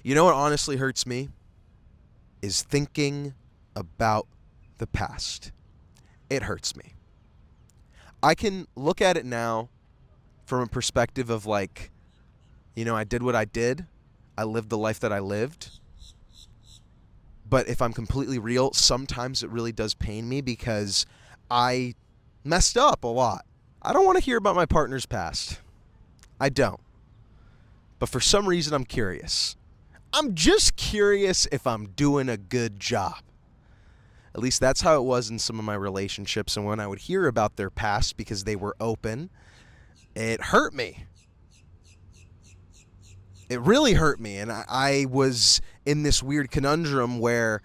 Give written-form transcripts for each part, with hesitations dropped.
You know what honestly hurts me? Is thinking about the past. It hurts me. I can look at it now from a perspective of like, I did what I did. I lived the life that I lived. But if I'm completely real, sometimes it really does pain me because I messed up a lot. I don't want to hear about my partner's past. I don't. But for some reason, I'm curious. I'm just curious if I'm doing a good job. At least that's how it was in some of my relationships. And when I would hear about their past because they were open, it hurt me. It really hurt me. And I was in this weird conundrum where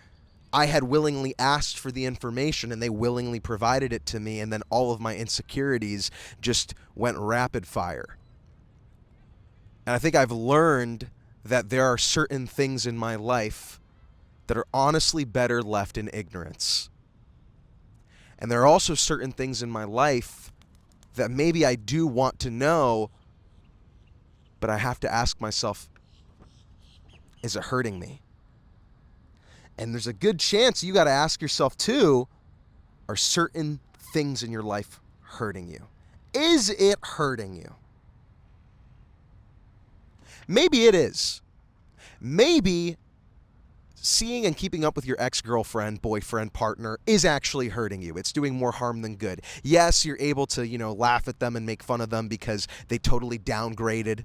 I had willingly asked for the information and they willingly provided it to me. And then all of my insecurities just went rapid fire. And I think I've learned that there are certain things in my life that are honestly better left in ignorance. And there are also certain things in my life that maybe I do want to know, but I have to ask myself, is it hurting me? And there's a good chance you got to ask yourself too, are certain things in your life hurting you? Is it hurting you? Maybe it is. Maybe seeing and keeping up with your ex-girlfriend, boyfriend, partner is actually hurting you. It's doing more harm than good. Yes, you're able to, laugh at them and make fun of them because they totally downgraded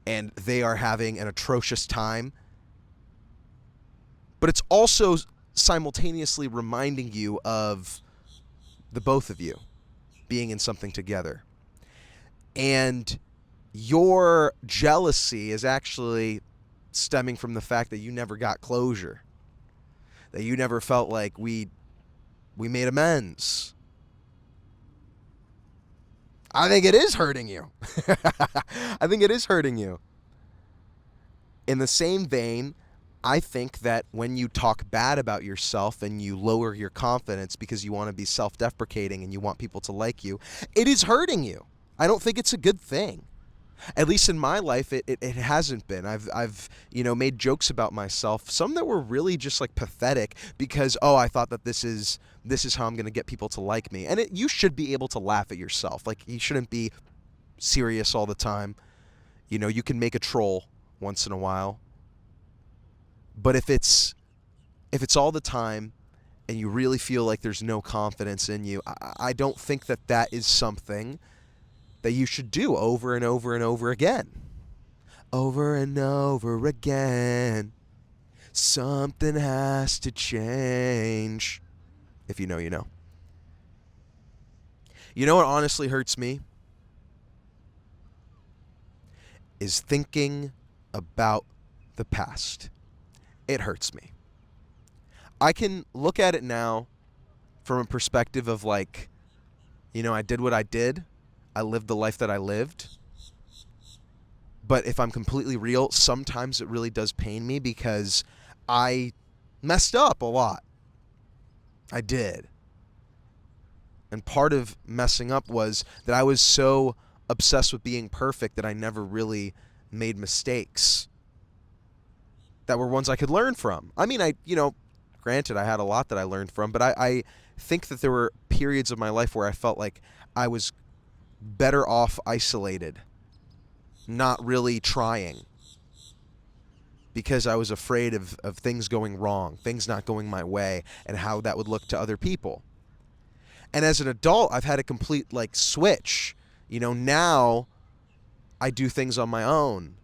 and they are having an atrocious time. But it's also simultaneously reminding you of the both of you being in something together. And your jealousy is actually stemming from the fact that you never got closure, that you never felt like we made amends. I think it is hurting you. I think it is hurting you. In the same vein, I think that when you talk bad about yourself and you lower your confidence because you want to be self-deprecating and you want people to like you, it is hurting you. I don't think it's a good thing. At least in my life, it hasn't been. I've made jokes about myself, some that were really just like pathetic because, I thought that this is how I'm going to get people to like me. And you should be able to laugh at yourself. Like, you shouldn't be serious all the time. You can make a troll once in a while. But if it's all the time and you really feel like there's no confidence in you, I don't think that is something that you should do over and over and over again. Over and over again. Something has to change. If you know, you know. You know what honestly hurts me? Is thinking about the past. It hurts me. I can look at it now from a perspective of like, I did what I did. I lived the life that I lived. But if I'm completely real, sometimes it really does pain me because I messed up a lot. I did. And part of messing up was that I was so obsessed with being perfect that I never really made mistakes that were ones I could learn from. I mean, granted, I had a lot that I learned from, but I think that there were periods of my life where I felt like I was better off isolated, not really trying, because I was afraid of things going wrong, things not going my way, and how that would look to other people. And as an adult, I've had a complete switch. Now I do things on my own.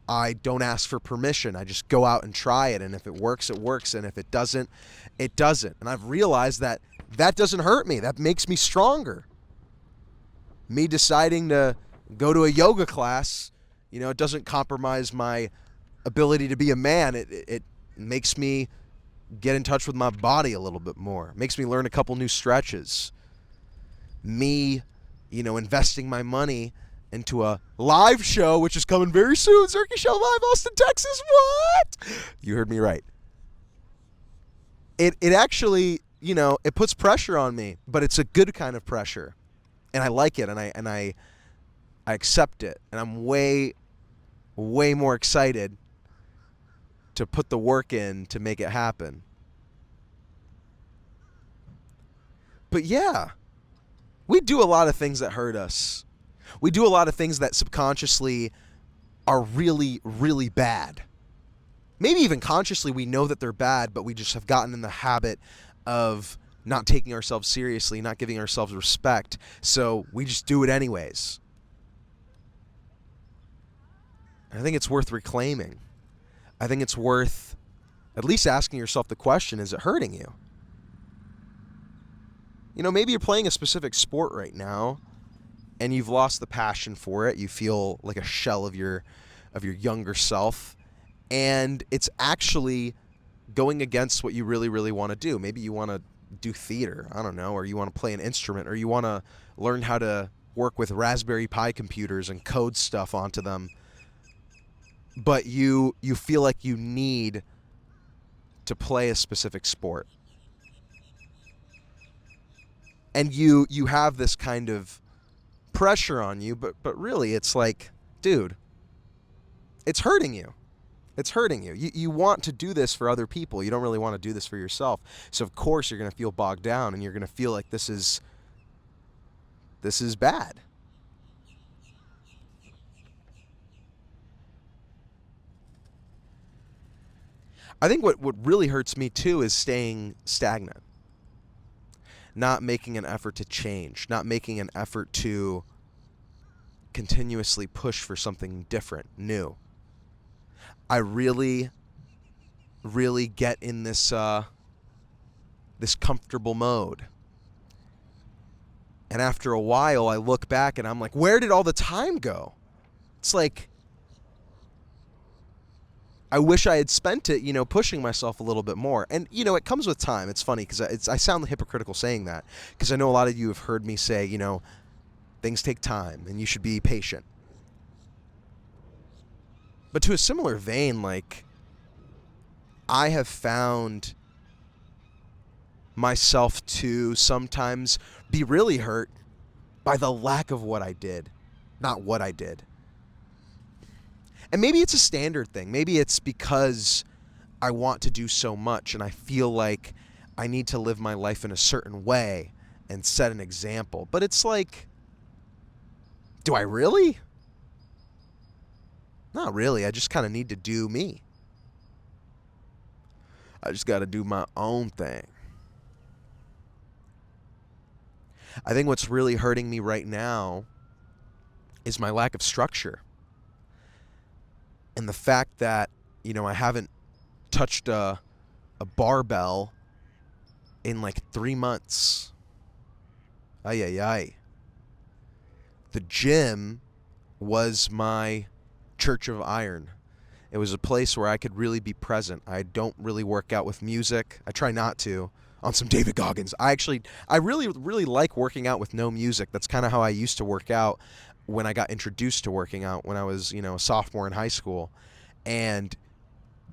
I don't ask for permission. I just go out and try it. And if it works, it works. And if it doesn't, it doesn't. And I've realized that doesn't hurt me. That makes me stronger. Me deciding to go to a yoga class, it doesn't compromise my ability to be a man. It makes me get in touch with my body a little bit more. It makes me learn a couple new stretches. Me, investing my money into a live show, which is coming very soon. Zerky Show Live, Austin, Texas. What? You heard me right. It actually, it puts pressure on me, but it's a good kind of pressure. And I like it, and I accept it. And I'm way, way more excited to put the work in to make it happen. But yeah, we do a lot of things that hurt us. We do a lot of things that subconsciously are really, really bad. Maybe even consciously we know that they're bad, but we just have gotten in the habit of not taking ourselves seriously, not giving ourselves respect, so we just do it anyways. I think it's worth reclaiming. I think it's worth at least asking yourself the question, is it hurting you? You know, maybe you're playing a specific sport right now and you've lost the passion for it. You feel like a shell of your younger self, and it's actually going against what you really, really want to do. Maybe you want to do theater, I don't know, or you want to play an instrument, or you want to learn how to work with Raspberry Pi computers and code stuff onto them. But you feel like you need to play a specific sport. And you have this kind of pressure on you, but really it's like, dude, it's hurting you. It's hurting you. You want to do this for other people. You don't really want to do this for yourself. So of course you're going to feel bogged down, and you're going to feel like this is bad. I think what really hurts me too is staying stagnant. Not making an effort to change, not making an effort to continuously push for something different, new. I really, really get in this this comfortable mode. And after a while, I look back and I'm like, where did all the time go? It's like, I wish I had spent it, pushing myself a little bit more. And, it comes with time. It's funny because I sound hypocritical saying that, because I know a lot of you have heard me say, things take time and you should be patient. But to a similar vein, like, I have found myself to sometimes be really hurt by the lack of what I did, not what I did. And maybe it's a standard thing. Maybe it's because I want to do so much and I feel like I need to live my life in a certain way and set an example. But it's like, do I really? Not really. I just kind of need to do me. I just got to do my own thing. I think what's really hurting me right now is my lack of structure. And the fact that, I haven't touched a barbell in like 3 months. Ay, ay, ay. The gym was my church of iron. It was a place where I could really be present. I don't really work out with music. I try not to. On some David Goggins. I really, really like working out with no music. That's kind of how I used to work out when I got introduced to working out when I was, a sophomore in high school. And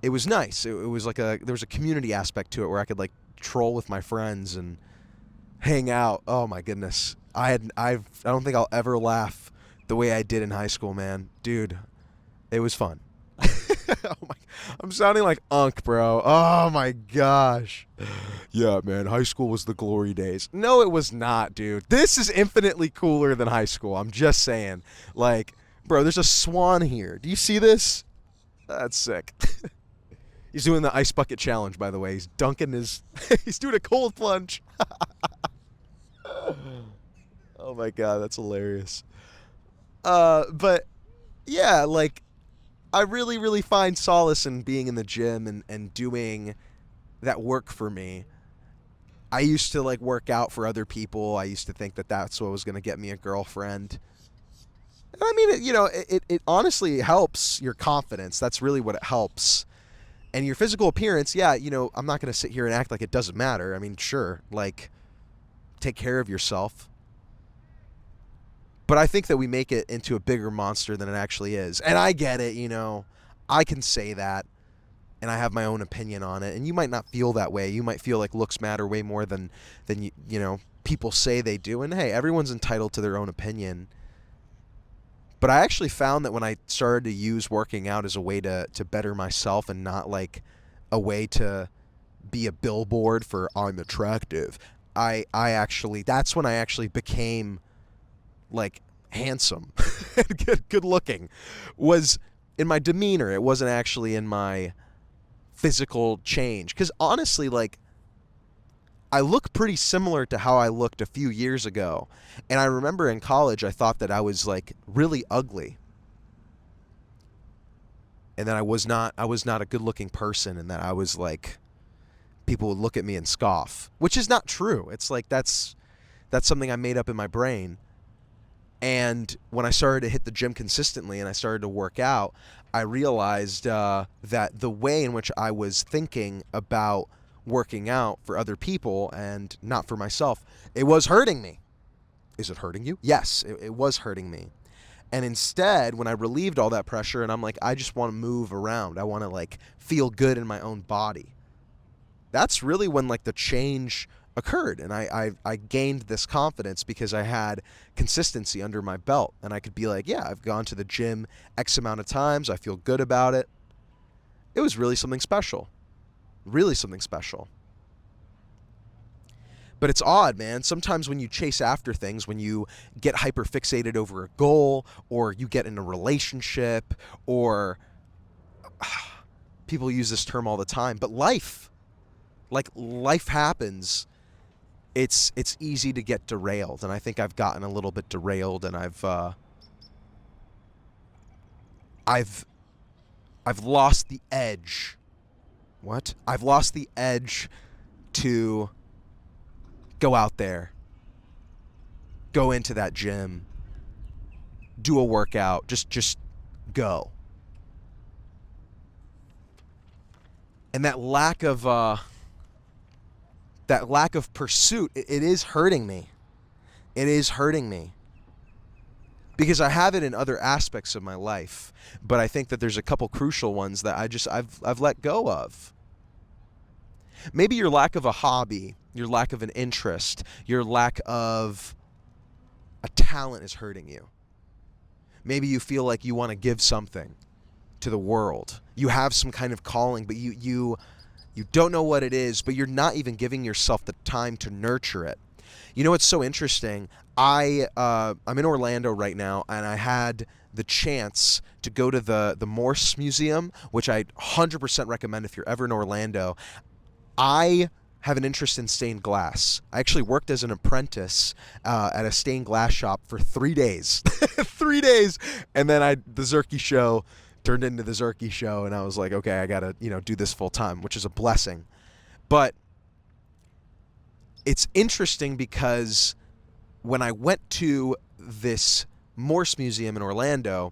it was nice. It was like there was a community aspect to it where I could like troll with my friends and hang out. Oh my goodness. I don't think I'll ever laugh the way I did in high school, man. Dude, it was fun. Oh my, I'm sounding like Unk, bro. Oh my gosh. Yeah, man, high school was the glory days. No, it was not, dude. This is infinitely cooler than high school. I'm just saying. Like, bro, there's a swan here. Do you see this? That's sick. He's doing the ice bucket challenge, by the way. He's dunking his... he's doing a cold plunge. Oh my god, that's hilarious. But, yeah, like, I really, really find solace in being in the gym and doing that work for me. I used to, like, work out for other people. I used to think that that's what was going to get me a girlfriend. I mean, it honestly helps your confidence. That's really what it helps. And your physical appearance, yeah, I'm not going to sit here and act like it doesn't matter. I mean, sure, like, take care of yourself. But I think that we make it into a bigger monster than it actually is. And I get it, I can say that, and I have my own opinion on it. And you might not feel that way. You might feel like looks matter way more than people say they do. And hey, everyone's entitled to their own opinion. But I actually found that when I started to use working out as a way to better myself and not like a way to be a billboard for I'm attractive, I actually, that's when I actually became like handsome and good looking, was in my demeanor. It wasn't actually in my physical change. Because honestly, like, I look pretty similar to how I looked a few years ago. And I remember in college, I thought that I was like really ugly. And that I was not a good looking person, and that I was like, people would look at me and scoff, which is not true. It's like, that's something I made up in my brain. And when I started to hit the gym consistently and I started to work out, I realized that the way in which I was thinking about working out for other people and not for myself, it was hurting me. Is it hurting you? Yes, it was hurting me. And instead, when I relieved all that pressure and I'm like, I just want to move around, I want to like feel good in my own body, that's really when like the change occurred. And I gained this confidence because I had consistency under my belt, and I could be like, yeah, I've gone to the gym X amount of times, I feel good about it. It was really something special. Really something special. But it's odd, man. Sometimes when you chase after things, when you get hyper fixated over a goal, or you get in a relationship, or people use this term all the time, but life happens. It's easy to get derailed, and I think I've gotten a little bit derailed, and I've lost the edge. What? I've lost the edge to go out there, go into that gym, do a workout, just go. And that lack of pursuit, it is hurting me. It is hurting me. Because I have it in other aspects of my life, but I think that there's a couple crucial ones that I've let go of. Maybe your lack of a hobby, your lack of an interest, your lack of a talent is hurting you. Maybe you feel like you want to give something to the world. You have some kind of calling, but you don't know what it is, but you're not even giving yourself the time to nurture it. You know what's so interesting? I'm in Orlando right now, and I had the chance to go to the Morse Museum, which I 100% recommend if you're ever in Orlando. I have an interest in stained glass. I actually worked as an apprentice at a stained glass shop for 3 days. 3 days. And then the Zerky show turned into the Zerky show, and I was like, okay, I got to, do this full time, which is a blessing. But it's interesting because when I went to this Morse Museum in Orlando,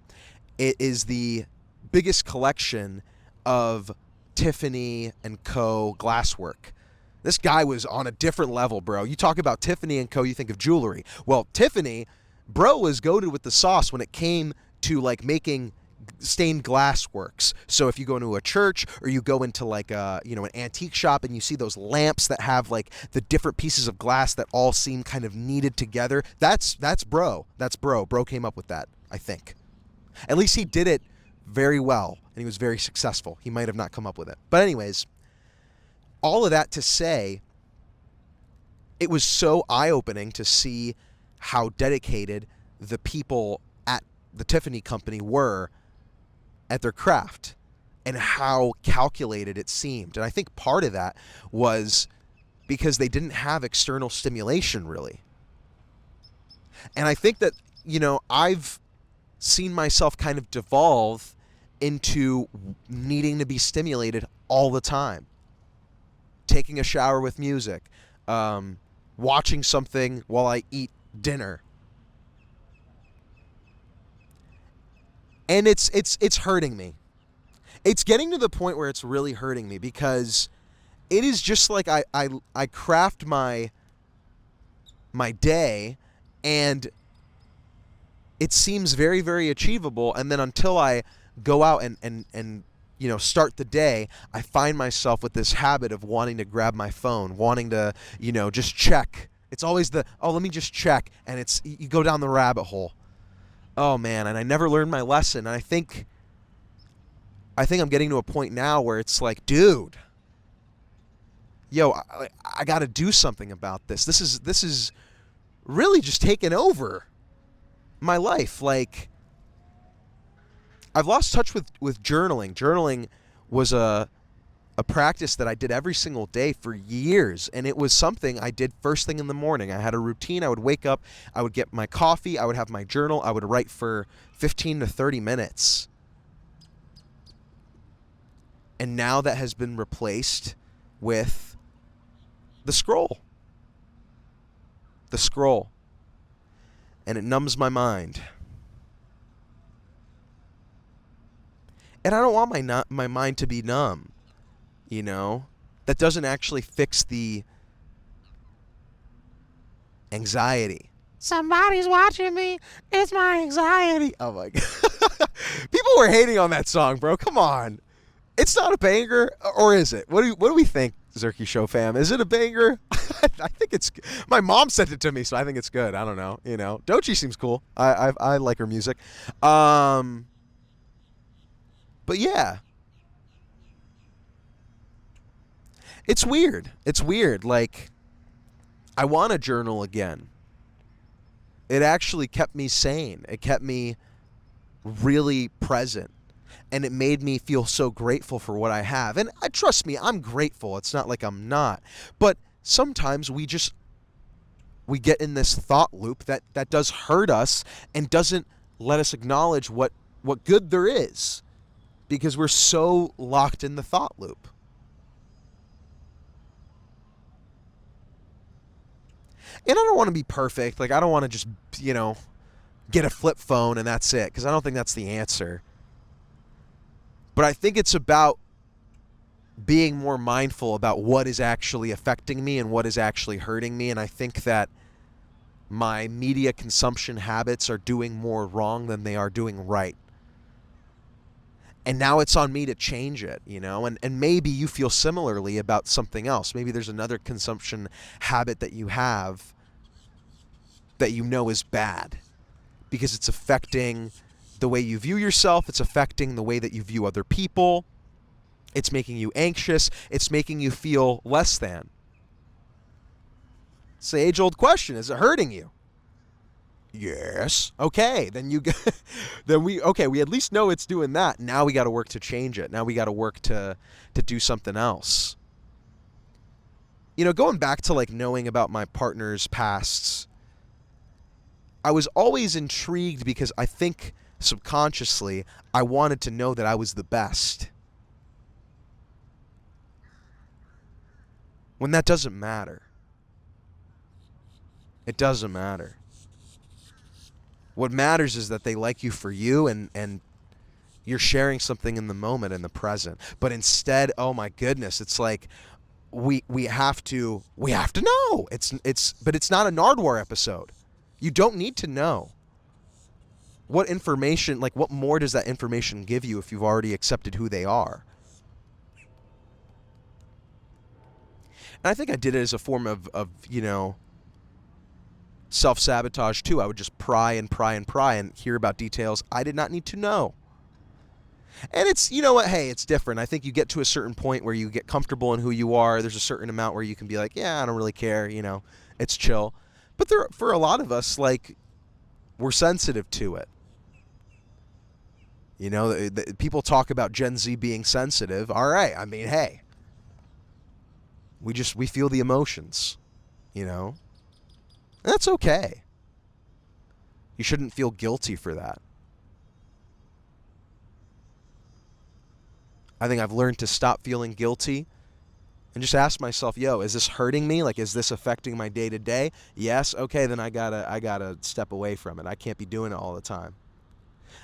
it is the biggest collection of Tiffany & Co. glasswork. This guy was on a different level, bro. You talk about Tiffany & Co., you think of jewelry. Well, Tiffany, bro, was goated with the sauce when it came to like making stained glass works. So if you go into a church, or you go into like an antique shop, and you see those lamps that have like the different pieces of glass that all seem kind of kneaded together, that's bro. That's bro. Bro came up with that, I think. At least he did it very well, and he was very successful. He might have not come up with it. But anyways, all of that to say, it was so eye-opening to see how dedicated the people at the Tiffany Company were at their craft, and how calculated it seemed. And I think part of that was because they didn't have external stimulation, really. And I think that, I've seen myself kind of devolve into needing to be stimulated all the time. Taking a shower with music, watching something while I eat dinner. And it's hurting me. It's getting to the point where it's really hurting me, because it is just like I craft my day, and it seems very, very achievable, and then until I go out and start the day, I find myself with this habit of wanting to grab my phone, wanting to, just check. It's always let me just check, and you go down the rabbit hole. oh man, and I never learned my lesson. And I think I'm getting to a point now where it's like, dude, yo, I got to do something about this. This is really just taking over my life. Like, I've lost touch with journaling. Journaling was a practice that I did every single day for years, and it was something I did first thing in the morning. I had a routine. I would wake up, I would get my coffee, I would have my journal, I would write for 15 to 30 minutes. And now that has been replaced with the scroll. The scroll. And it numbs my mind. And I don't want my mind to be numb, you know? That doesn't actually fix the anxiety. Somebody's watching me. It's my anxiety. Oh my god. People were hating on that song, bro. Come on. It's not a banger, or is it? What do we think, Zerky Show fam? Is it a banger? I think it's. My mom sent it to me, so I think it's good. I don't know. You know, Doechii seems cool. I like her music. But yeah, it's weird. It's weird. Like, I want to journal again. It actually kept me sane. It kept me really present. And it made me feel so grateful for what I have. And trust me, I'm grateful. It's not like I'm not. But sometimes we get in this thought loop that does hurt us and doesn't let us acknowledge what good there is, because we're so locked in the thought loop. And I don't want to be perfect. Like, I don't want to just, get a flip phone and that's it, because I don't think that's the answer. But I think it's about being more mindful about what is actually affecting me and what is actually hurting me. And I think that my media consumption habits are doing more wrong than they are doing right. And now it's on me to change it, and maybe you feel similarly about something else. Maybe there's another consumption habit that you have that is bad, because it's affecting the way you view yourself. It's affecting the way that you view other people. It's making you anxious. It's making you feel less than. It's the age-old question: is it hurting you? Yes. Okay, then we at least know it's doing that. Now we got to work to change it. Now we got to work to do something else. Going back to like knowing about my partner's pasts, I was always intrigued because I think subconsciously I wanted to know that I was the best. When that doesn't matter. It doesn't matter. What matters is that they like you for you, and you're sharing something in the moment, in the present. But instead, oh my goodness, it's like we have to know. But it's not a Nardwuar episode. You don't need to know. What information, like what more does that information give you if you've already accepted who they are? And I think I did it as a form of self-sabotage too. I would just pry and hear about details I did not need to know. And it's, hey, it's different. I think you get to a certain point where you get comfortable in who you are. There's a certain amount where you can be like, yeah, I don't really care, it's chill. But for a lot of us, like, we're sensitive to it. People talk about Gen Z being sensitive. All right, I mean, hey, we feel the emotions, And that's okay. You shouldn't feel guilty for that. I think I've learned to stop feeling guilty and just ask myself, yo, is this hurting me? Like, is this affecting my day-to-day? Yes? Okay, then I gotta step away from it. I can't be doing it all the time.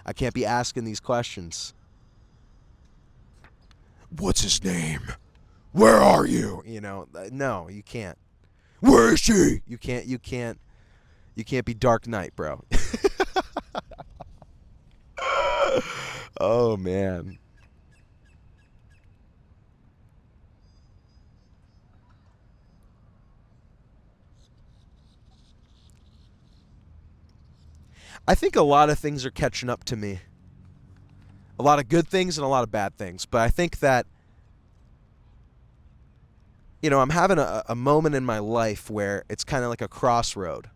I can't be asking these questions. What's his name? Where are you? No, you can't. Where is she? You can't be Dark Knight, bro. Oh, man. I think a lot of things are catching up to me. A lot of good things and a lot of bad things. But I think that, I'm having a moment in my life where it's kind of like a crossroad.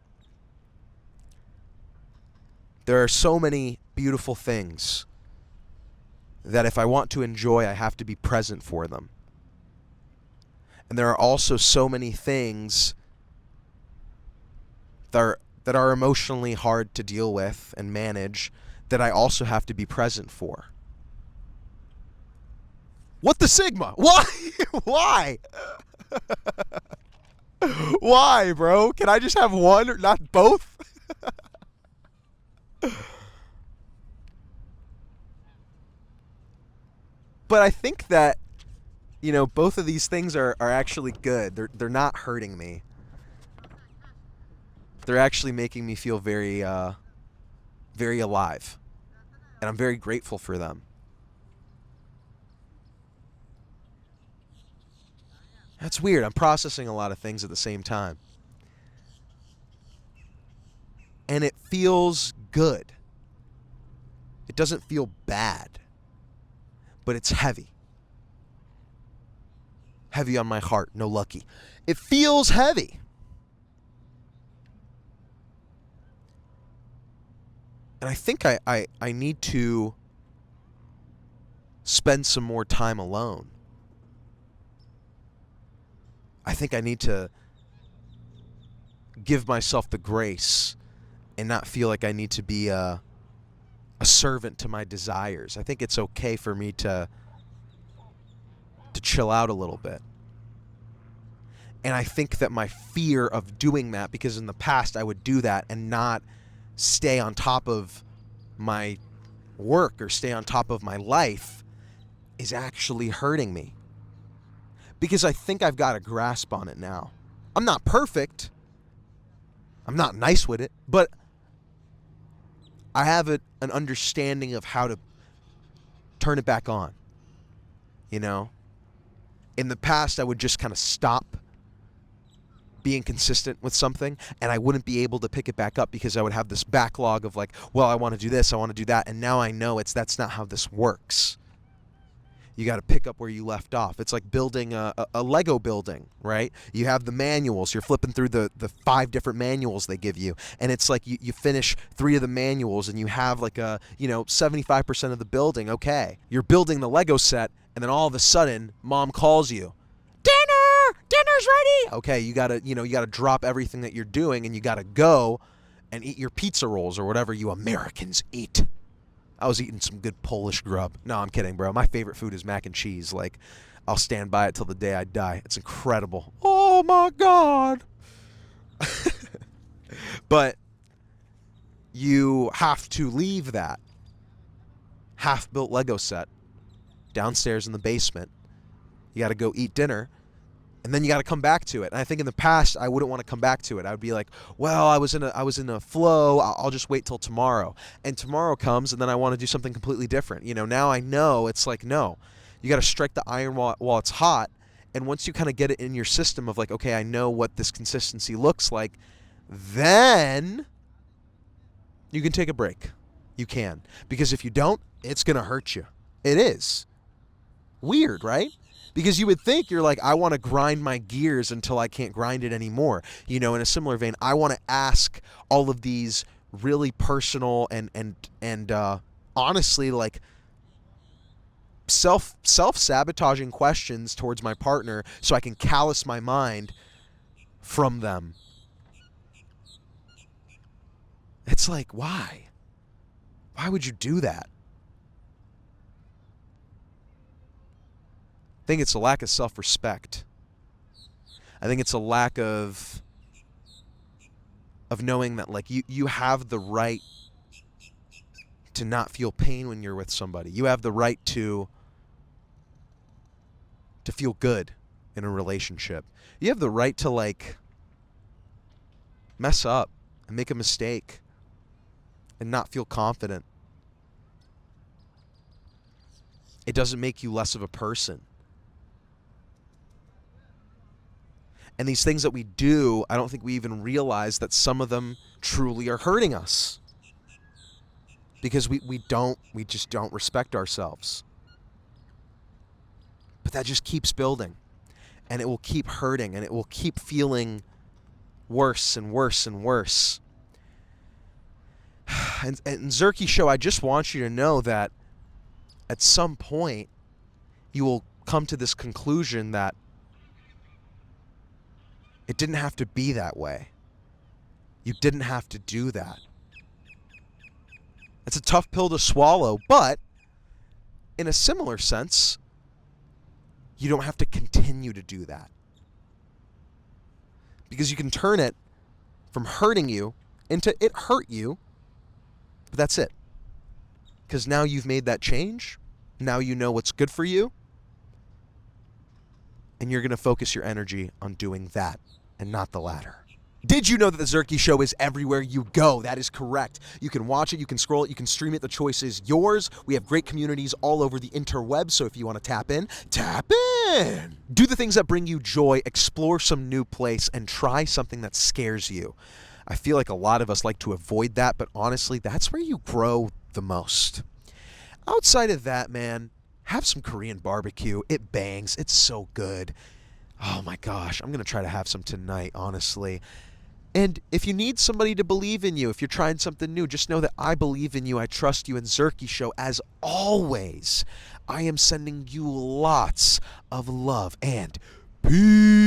There are so many beautiful things that if I want to enjoy, I have to be present for them. And there are also so many things that are emotionally hard to deal with and manage that I also have to be present for. What the Sigma? Why? Why? Why, bro? Can I just have one or not both? But I think that, both of these things are actually good. They're not hurting me. They're actually making me feel very very alive. And I'm very grateful for them. That's weird. I'm processing a lot of things at the same time. And it feels good. It doesn't feel bad. But it's heavy. Heavy on my heart. No lucky. It feels heavy. And I think I need to spend some more time alone. I think I need to give myself the grace and not feel like I need to be a servant to my desires. I think it's okay for me to chill out a little bit. And I think that my fear of doing that, because in the past I would do that and not stay on top of my work or stay on top of my life, is actually hurting me. Because I think I've got a grasp on it now. I'm not perfect. I'm not nice with it, but I have an understanding of how to turn it back on. In the past, I would just kind of stop being consistent with something, and I wouldn't be able to pick it back up because I would have this backlog of like, well, I want to do this, I want to do that, and now I know that's not how this works. You got to pick up where you left off. It's like building a Lego building, right? You have the manuals. You're flipping through the 5 different manuals they give you. And it's like you finish 3 of the manuals and you have like 75% of the building. Okay. You're building the Lego set, and then all of a sudden, mom calls you. Dinner's ready. Okay, you gotta drop everything that you're doing and you gotta go and eat your pizza rolls or whatever you Americans eat. I was eating some good Polish grub. No, I'm kidding, bro. My favorite food is mac and cheese. Like, I'll stand by it till the day I die. It's incredible. Oh, my God. But you have to leave that half-built Lego set downstairs in the basement. You got to go eat dinner. And then you got to come back to it. And I think in the past, I wouldn't want to come back to it. I would be like, well, I was in a flow. I'll just wait till tomorrow. And tomorrow comes, and then I want to do something completely different. Now I know it's like, no. You got to strike the iron while it's hot. And once you kind of get it in your system of like, okay, I know what this consistency looks like, then you can take a break. You can. Because if you don't, it's going to hurt you. It is. Weird, right? Because you would think you're like, I want to grind my gears until I can't grind it anymore. In a similar vein, I want to ask all of these really personal and honestly like self-sabotaging questions towards my partner so I can callous my mind from them. It's like, why? Why would you do that? I think it's a lack of self-respect. I think it's a lack of knowing that like you have the right to not feel pain when you're with somebody. You have the right to feel good in a relationship. You have the right to like mess up and make a mistake and not feel confident. It doesn't make you less of a person. And these things that we do, I don't think we even realize that some of them truly are hurting us. because we just don't respect ourselves. But that just keeps building, and it will keep hurting, and it will keep feeling worse and worse and worse. And Zerky Show, I just want you to know that at some point you will come to this conclusion that it didn't have to be that way. You didn't have to do that. It's a tough pill to swallow, but in a similar sense, you don't have to continue to do that. Because you can turn it from hurting you into it hurt you, but that's it. Because now you've made that change. Now you know what's good for you. And you're going to focus your energy on doing that and not the latter. Did you know that the Zerky Show is everywhere you go? That is correct. You can watch it, you can scroll it, you can stream it. The choice is yours. We have great communities all over the interwebs, so if you want to tap in, tap in. Do the things that bring you joy, explore some new place, and try something that scares you. I feel like a lot of us like to avoid that, but honestly, that's where you grow the most. Outside of that, man, have some Korean barbecue. It bangs. It's so good. Oh my gosh, I'm going to try to have some tonight, honestly. And if you need somebody to believe in you, if you're trying something new, just know that I believe in you, I trust you, and Zerky Show, as always, I am sending you lots of love and peace.